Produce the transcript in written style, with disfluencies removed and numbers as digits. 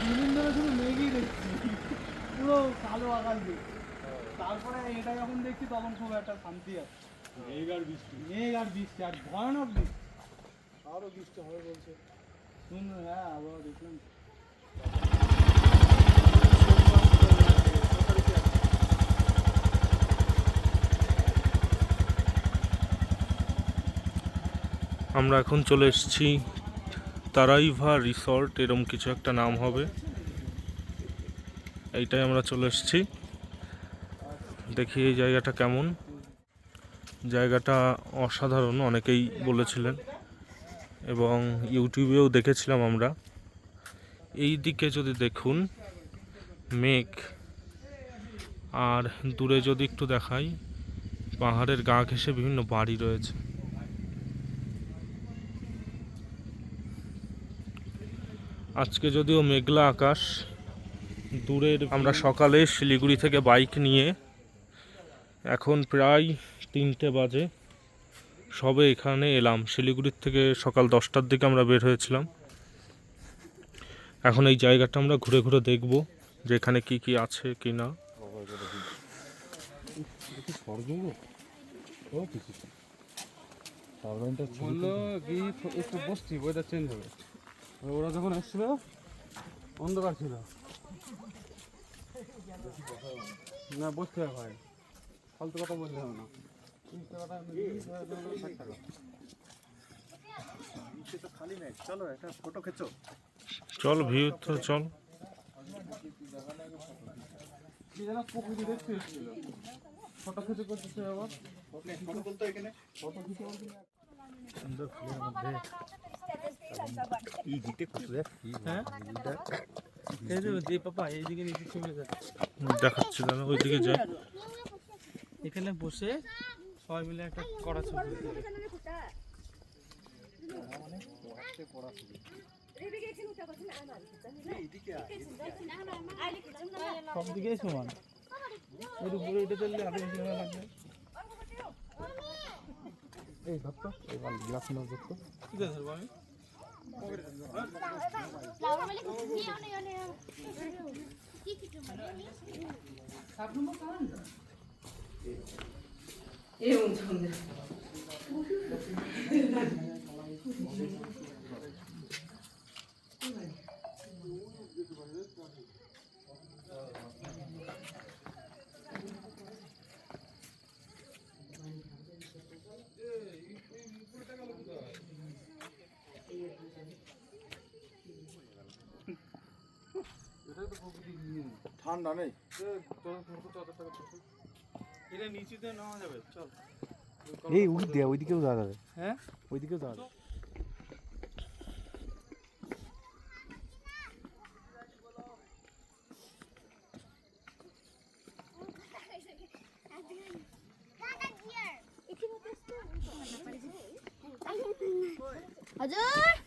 দুদিন ধরে শুধু মেঘই দেখছি, পুরো কালো আকাশ দেখছি। তারপরে এটা যখন দেখছি তখন খুব একটা শান্তি আছে। মেঘ আর বৃষ্টি আর ভয়ানক বৃষ্টি, আরও বৃষ্টি হবে বলছে। হ্যাঁ আবহাওয়া দেখলাম। আমরা এখন চলে এসেছি তারাইভা রিসর্ট, এরম কিছু একটা নাম হবে, এইটাই আমরা চলে এসেছি। দেখি এই জায়গাটা কেমন। জায়গাটা অসাধারণ, অনেকেই বলেছিলেন এবং ইউটিউবেও দেখেছিলাম আমরা। এই দিকে যদি দেখুন মেঘ, আর দূরে যদি একটু দেখাই পাহাড়ের গা ঘেঁষে বিভিন্ন বাড়ি রয়েছে। আজকে যদিও মেঘলা আকাশ, দূরের আমরা সকালে শিলিগুড়ি থেকে বাইক নিয়ে এখন প্রায় 3টে বাজে সবে এখানে এলাম। শিলিগুড়ির থেকে সকাল 10টার দিকে আমরা বের হয়েছিলাম। এখন এই জায়গাটা আমরা ঘুরে ঘুরে দেখব যে এখানে কি কি আছে কি না। বললো কি একটু বসছি, ওয়েদার চেঞ্জ হবে। ওরা যখন আসছিল অন্ধকার ছিল না, বসতে হবে ভাই, ফালতু কথা বলতে হবে না। খালি নেই, চলো একটা ফটো খেচো। চল ভিউ তো চল। কি যেন প্রকৃতি দেখতে এসেছিল, ফটো খেচে করতেছে আবার। ফটো বলতো এখানে ফটো খেচে বলতে সুন্দর ফুলের মধ্যে এই দিকটা কত দেখ। হ্যাঁ এই যে পাপা এইদিকে নিচে ছবি দেখাচ্ছি দাদা, ওইদিকে যাই। এখানে বসে সবাই মিলে একটা কড়া ছবি তুলতে সব দিকেই সমান। এর উপরে উঠে চললে আরো বেশি ভালো লাগবে। এই ধরতো এই গ্লাস নাও ধরতো, ঠিক আছে ধরবো আমি। ঠান্ডা নেই, এটা নিচেতে নেওয়া যাবে। চল এই ওইদিকেও যাওয়া যাবে। হ্যাঁ ওইদিকেও যাওয়া যাবে। हजुर